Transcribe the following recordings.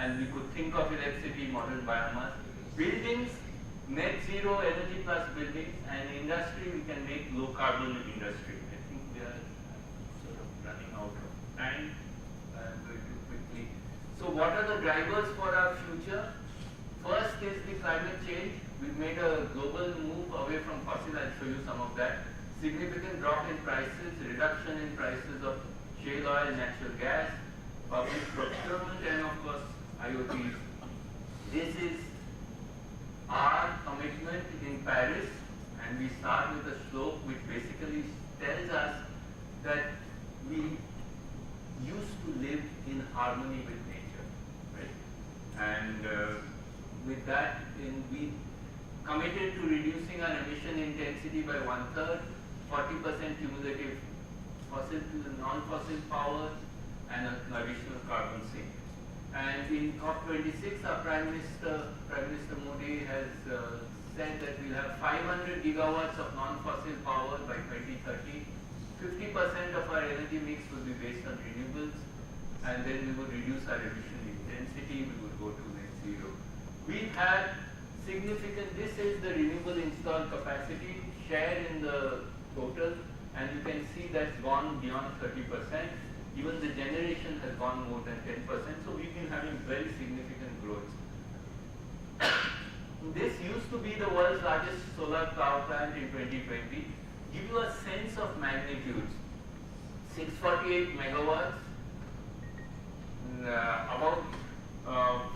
and we could think of electricity, modern biomass. Buildings, net zero energy plus buildings, and industry, we can make low carbon industry. I think we are sort of running out of time. I'm going to quickly. So what are the drivers for our future? First is the climate change. We've made a global move away from fossil. I'll show you some of that. Significant drop in prices, reduction in prices of shale oil, natural gas, public procurement, and of course IoTs. This is our commitment in Paris, and we start with a slope which basically tells us that we used to live in harmony with nature, right? And with that, we committed to reducing our emission intensity by 1/3, 40% cumulative fossil to non-fossil power, and an additional carbon sink. And in COP26, our Prime Minister Modi has said that we'll have 500 gigawatts of non-fossil power by 2030. 50% of our energy mix will be based on renewables, and then we would reduce our emission intensity, we would go to net zero. We've had significant, this is the renewable installed capacity share in the total, and you can see that's gone beyond 30%. Even the generation has gone more than 10%, so we've been having very significant growth. This used to be the world's largest solar power plant in 2020. Give you a sense of magnitudes. 648 megawatts, about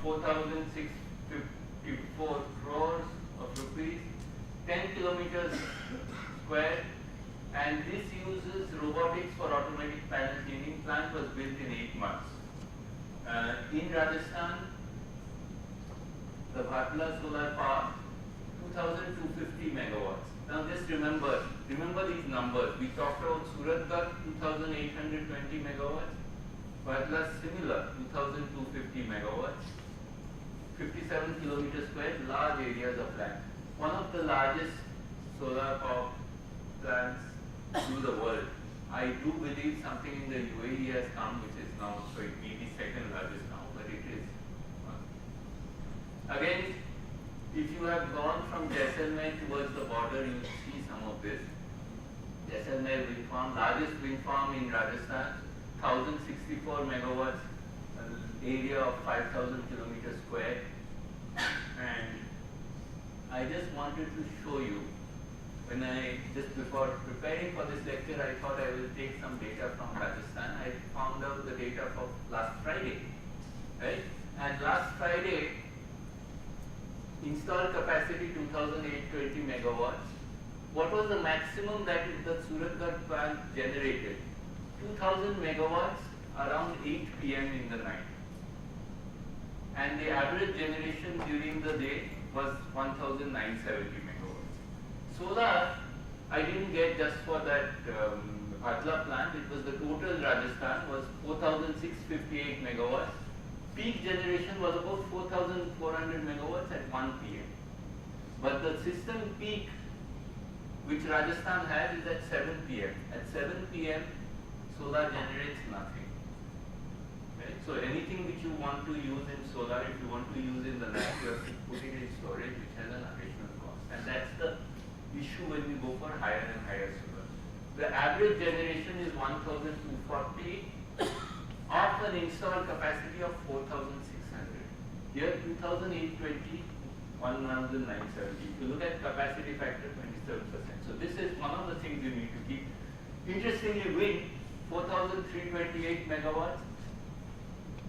4,654 crores of rupees, 10 kilometers square, and this uses robotics for automatic panel cleaning. Plant was built in 8 months. In Rajasthan, the Bhatla solar park, 2,250 megawatts. Now just remember these numbers. We talked about Suratgarh, 2,820 megawatts. Bhatla similar, 2,250 megawatts. 57 kilometers square, large areas of land. One of the largest solar power plants to the world. I do believe something in the UAE has come, which is now, so it may be second largest now, but it is one. Again, if you have gone from Jaisalmer towards the border, you will see some of this. Jaisalmer wind farm, largest wind farm in Rajasthan, 1,064 megawatts, area of 5,000 kilometers square. And I just wanted to show you, when just before preparing for this lecture, I thought I will take some data from Rajasthan. I found out the data for last Friday, right? And last Friday, installed capacity 2,820 megawatts. What was the maximum that the Suratgarh plant generated? 2,000 megawatts around 8 p.m. in the night. And the average generation during the day was 1,970 megawatts. Solar, I didn't get just for that Bhatla plant. It was the total Rajasthan was 4,658 megawatts. Peak generation was about 4,400 megawatts at 1 p.m. But the system peak which Rajasthan has is at 7 p.m. At 7 p.m. solar generates nothing. Right? So anything which you want to use in solar, if you want to use in the night, you have to put it in storage, which has an additional cost. And that's the issue when we go for higher and higher solar. The average generation is 1,240 of an installed capacity of 4,600. Here 2,820, 1,970. If you look at capacity factor, 27%. So this is one of the things you need to keep. Interestingly, wind, 4,328 megawatts,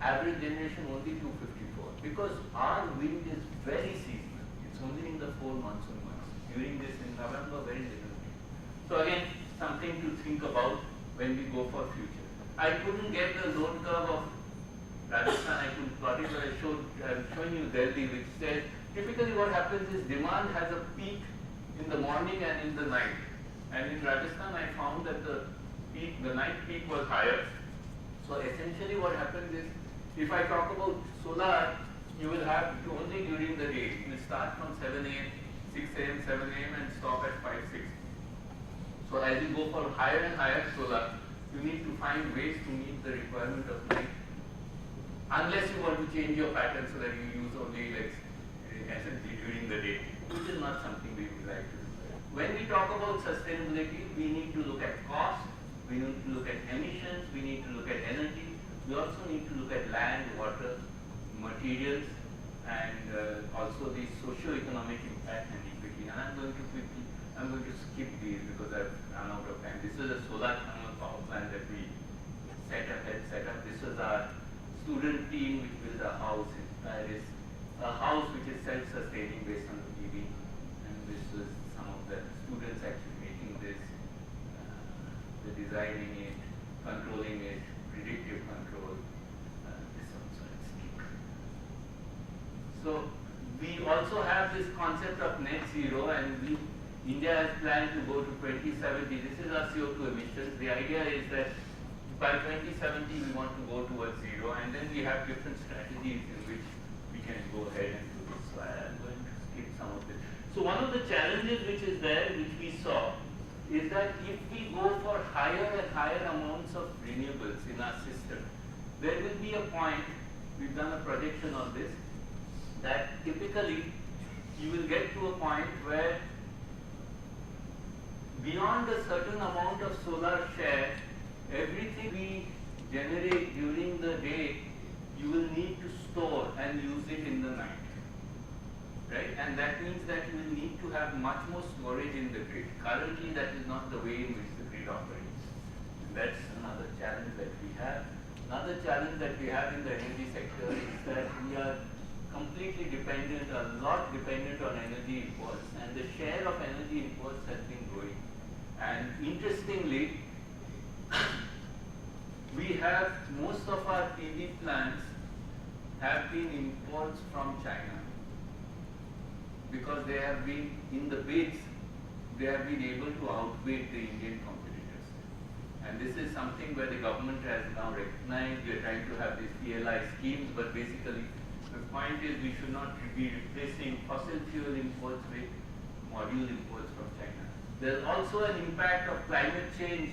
average generation only 254. Because our wind is very seasonal. It's only in the 4 monsoon months. During this in November, very little wind. So again, something to think about when we go for future. I couldn't get the load curve of Rajasthan, I couldn't plot it, but I'm showing you Delhi, which says typically what happens is demand has a peak in the morning and in the night. And in Rajasthan, I found that the night peak was higher. So essentially what happens is, if I talk about solar, you will have only during the day. It will start from 7 a.m., 6 a.m., 7 a.m. and stop at 5, 6. So as you go for higher and higher solar, you need to find ways to meet the requirement of night unless you want to change your pattern so that you use only essentially during the day, which is not something we would like to do. When we talk about sustainability, we need to look at cost, we need to look at emissions, we need to look at energy, we also need to look at land, water, materials, and also the socio-economic impact and equity. And I'm going to skip these because I've run out of time. This is a solar thermal power plant that we set up. This was our student team which built a house in Paris, a house which is self-sustaining based on PV. And this was some of the students actually making this, the designing it, controlling it, predictive control. This also is stick. So we also have this concept of net zero, and India has planned to go to 2070. This is our CO2 emissions. The idea is that by 2070 we want to go towards zero, and then we have different strategies in which we can go ahead and do this. So I'm going to skip some of this. So one of the challenges which is there, which we saw, is that if we go for higher and higher amounts of renewables in our system, there will be a point, we've done a projection on this, that typically you will get to a point where beyond a certain amount of solar share, everything we generate during the day, you will need to store and use it in the night. Right? And that means that you will need to have much more storage in the grid. Currently, that is not the way in which the grid operates. And that's another challenge that we have. Another challenge that we have in the energy sector is that we are completely dependent, a lot dependent on energy imports, and the share of energy imports has been growing. And interestingly, we have most of our PV plants have been imports from China, because they have been in the bids, they have been able to outbid the Indian competitors. And this is something where the government has now recognized. We are trying to have these PLI schemes, but basically the point is we should not be replacing fossil fuel imports with module imports from China. There's also an impact of climate change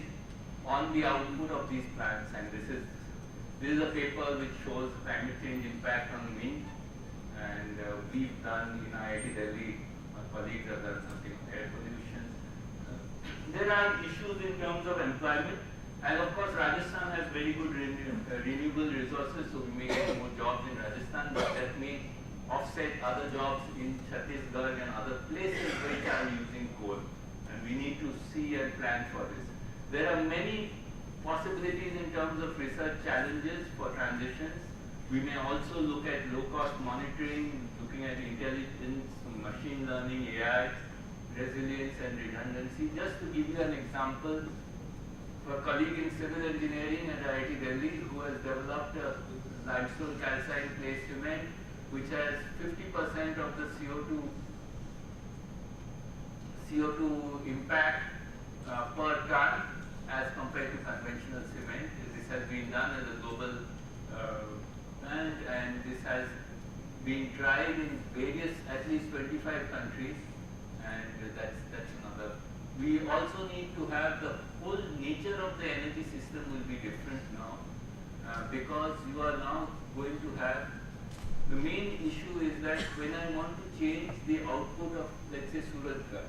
on the output of these plants, and this is a paper which shows climate change impact on wind, and we've done in IIT Delhi, my colleagues have done something on air pollution. There are issues in terms of employment, and of course Rajasthan has very good renewable resources, so we may get more jobs in Rajasthan, but that may offset other jobs in Chhattisgarh and other places which are using coal, and we need to see and plan for this. There are many possibilities in terms of research challenges for transitions. We may also look at low-cost monitoring, looking at intelligence, machine learning, AI, resilience and redundancy. Just to give you an example, for a colleague in civil engineering at IIT Delhi who has developed a limestone calcine clay cement which has 50% of the CO2 impact per ton as compared to conventional cement. This has been done as a global and this has been tried in various, at least 25 countries, and that's another. We also need to have the whole nature of the energy system will be different now, because you are now going to have, the main issue is that when I want to change the output of, let's say, Suratgarh,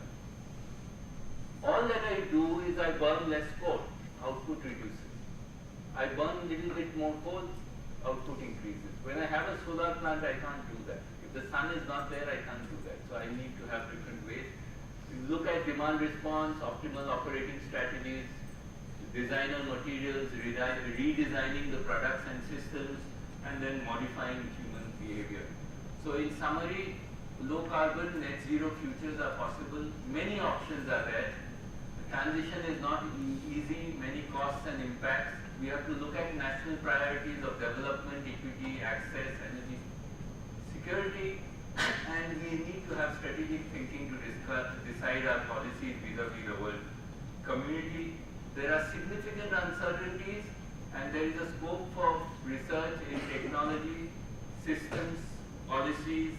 all that I do is I burn less coal, output reduces. I burn a little bit more coal, output increases. When I have a solar plant, I can't do that. If the sun is not there, I can't do that. So I need to have different ways. We look at demand response, optimal operating strategies, designer materials, redesigning the products and systems, and then modifying human behavior. So in summary, low carbon, net zero futures are possible. Many options are there. The transition is not easy, many costs and impacts. We have to look at national priorities of development, equity, access, energy security, and we need to have strategic thinking to decide our policies vis-a-vis the world community. There are significant uncertainties, and there is a scope for research in technology, systems, policies,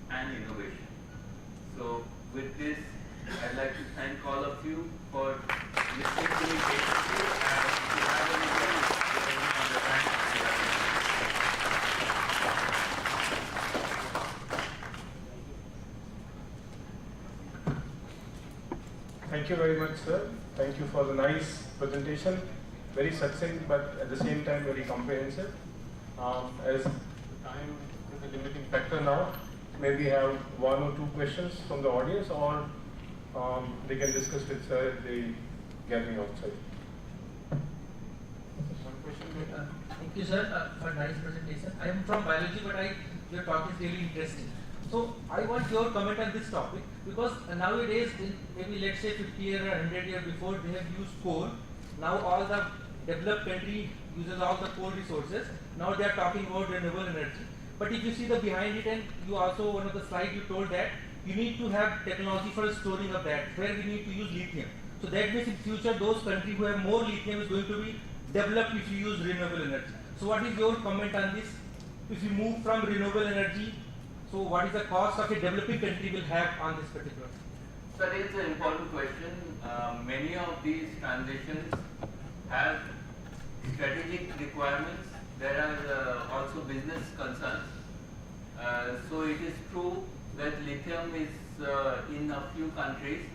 and innovation. So with this, I'd like to thank all of you for listening to me patiently, and if you have any questions, on the time. Thank you very much, sir. Thank you for the nice presentation. Very succinct, but at the same time very comprehensive. As time is a limiting factor now, maybe have one or two questions from the audience, or they can discuss with sir at the gathering outside. One question. Thank you, sir, for nice presentation. I am from biology, but your talk is really interesting. So I want your comment on this topic, because nowadays, maybe let's say 50 years or 100 years before, they have used coal. Now all the developed country uses all the coal resources. Now they are talking about renewable energy. But if you see the behind it, and you also, one of the slides you told that you need to have technology for storing of that, where we need to use lithium. So that means in future, those countries who have more lithium is going to be developed if you use renewable energy. So what is your comment on this? If you move from renewable energy, so what is the cost of a developing country will have on this particular? So it's an important question. Many of these transitions have strategic requirements. There are also business concerns. So it is true that lithium is in a few countries,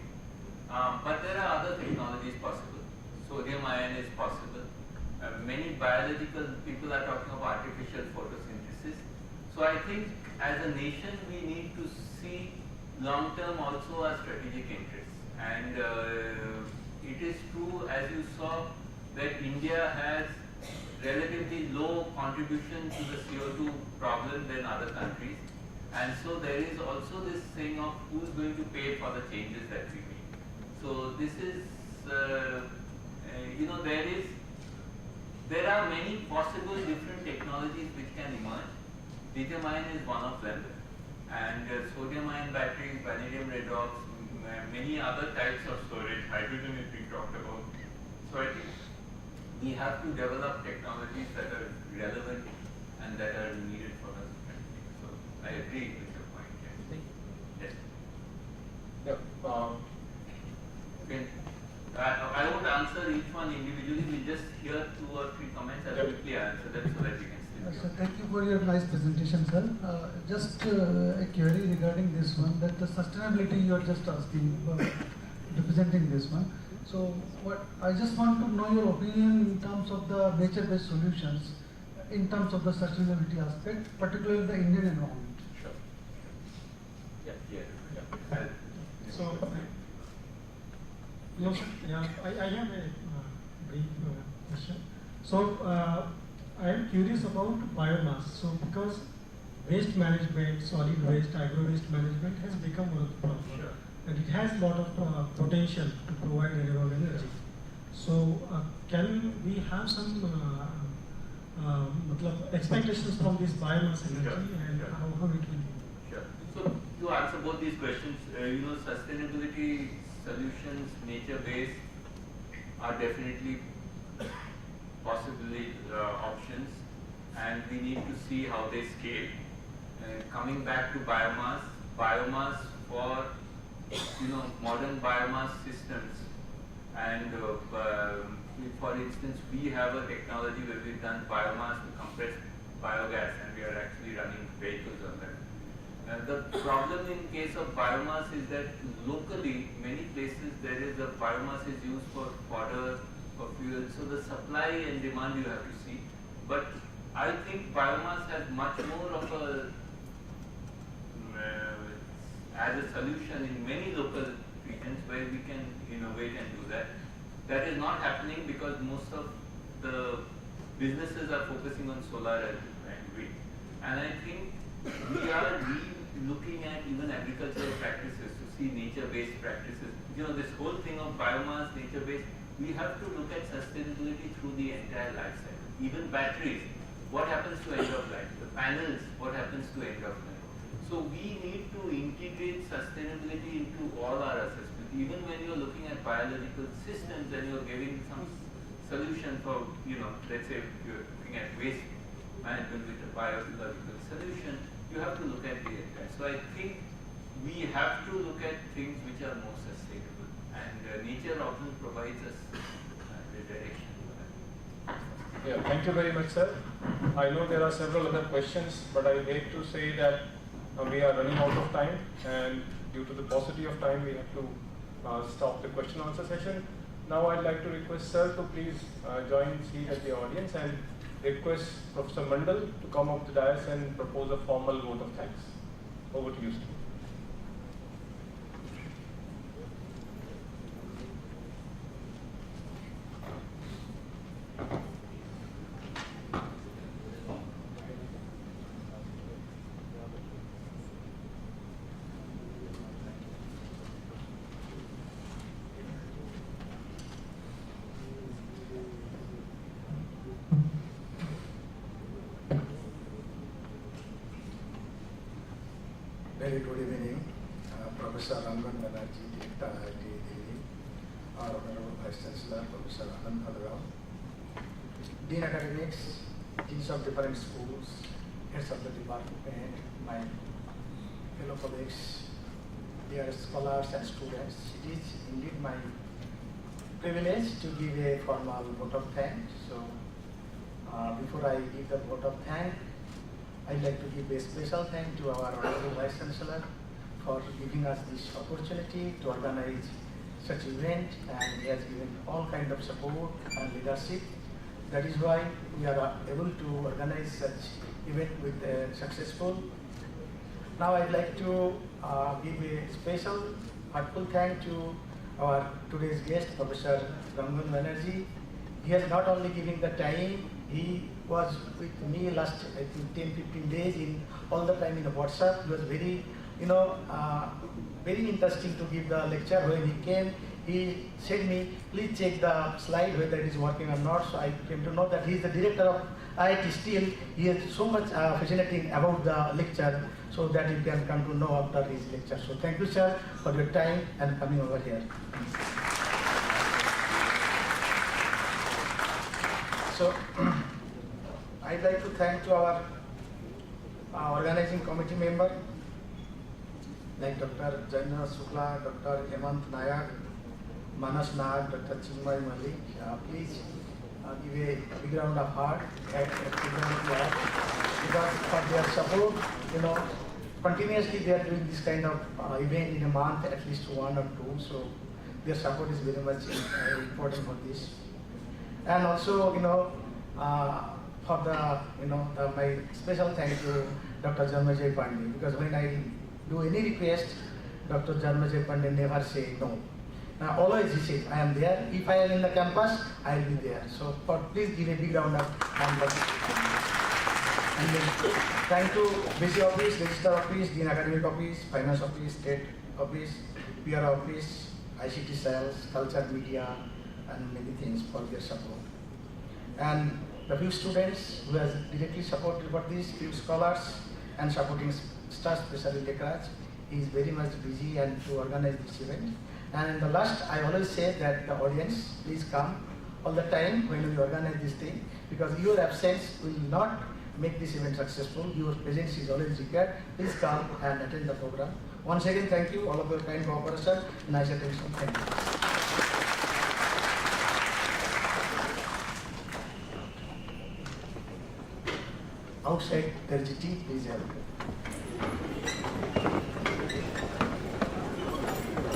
but there are other technologies possible. Sodium ion is possible. Many biological people are talking of artificial photosynthesis. So I think as a nation we need to see long term also our strategic interests. And it is true, as you saw, that India has relatively low contribution to the CO2 problem than other countries. And so there is also this thing of who's going to pay for the changes that we make. So this is, there are many possible different technologies which can emerge. Lithium ion is one of them, and sodium ion batteries, vanadium redox, many other types of storage, hydrogen is being talked about. So I think we have to develop technologies that are relevant and that are needed for us. So I agree with your point. Yes. Okay. I won't answer each one individually. We'll just hear 2 or 3 comments. I'll quickly answer them so that we can see. So thank you for your nice presentation, sir. Just a query regarding this one, that the sustainability you are just asking, representing this one. So what I just want to know your opinion in terms of the nature-based solutions, in terms of the sustainability aspect, particularly the Indian environment. Sure. Yeah. So, no, I have a brief question. So, I am curious about biomass. So, because waste management, solid waste, agro waste management has become one of the problems. Sure. And it has a lot of potential to provide renewable energy. So, can we have some expectations from this biomass energy, and how it will be? Sure. So, to answer both these questions, sustainability solutions, nature-based, are definitely possibly options, and we need to see how they scale. Coming back to biomass for modern biomass systems, and for instance, we have a technology where we've done biomass to compress biogas, and we are actually running vehicles on that. The problem in case of biomass is that locally, many places there is a biomass is used for fodder, for fuel. So the supply and demand you have to see. But I think biomass has much more of a as a solution in many local regions where we can innovate and do that. That is not happening because most of the businesses are focusing on solar and wind. And I think we are looking at even agricultural practices to see nature-based practices. This whole thing of biomass, nature-based, we have to look at sustainability through the entire life cycle. Even batteries, what happens to end of life? The panels, what happens to end of life? So we need to integrate sustainability into all our assessment. Even when you're looking at biological systems and you're giving some solution for, let's say you're looking at waste management with a biological solution, you have to look at the entire. So I think we have to look at things which are more sustainable, and nature often provides us the direction. Yeah, thank you very much, sir. I know there are several other questions, but I hate to say that we are running out of time, and due to the paucity of time, we have to stop the question answer session. Now I'd like to request Sir to please join seat at the audience and request Professor Mandal to come up to the dais and propose a formal vote of thanks. Over to you, sir. Very good evening, Professor Rangan Banerjee, Director IIT Delhi, our Honorable Vice Chancellor, Professor Anand Bhadrao, Dean Academics, Deans of different schools, Heads of the Department, my fellow colleagues, dear scholars and students. It is indeed my privilege to give a formal vote of thanks. So, before I give the vote of thanks, I'd like to give a special thanks to our Honorable Vice Chancellor for giving us this opportunity to organize such event, and he has given all kind of support and leadership. That is why we are able to organize such event with successful. Now I'd like to give a special heartfelt thanks to our today's guest, Professor Rangan Banerjee. He has not only given the time, he was with me last, I think, 10-15 days in all the time in the WhatsApp. He was very, very interesting to give the lecture. When he came, he said me, please check the slide whether it is working or not. So I came to know that he is the director of IIT still. He has so much fascinating about the lecture, so that you can come to know after his lecture. So thank you, sir, for your time and coming over here. So I'd like to thank to our organizing committee member like Dr. Jana Sukla, Dr. Hemant Nayak, Manas Nag, Dr. Chinmay Malik. Please give a big round of heart and a big round of applause because for their support, continuously they are doing this kind of event in a month, at least 1 or 2. So their support is very much important for this. And also, for the, my special thanks to Dr. Janmajay Pandey, because when I do any request, Dr. Janmajay Pandey never say no. Now always he says, I am there. If I am in the campus, I will be there. So please give a big round of applause. And then thank to BC Office, Register Office, Dean Academic Office, Finance Office, State Office, PR Office, ICT Sales, Culture, Media, and many things for their support. And the few students who has directly supported for this, few scholars and supporting staff, especially Dekraj, he is very much busy and to organize this event. And in the last, I always say that the audience, please come all the time when we organize this thing, because your absence will not make this event successful. Your presence is always required. Please come and attend the program. Once again, thank you all of your kind cooperation, nice attention. Thank you. Outside, there is a tea, please help.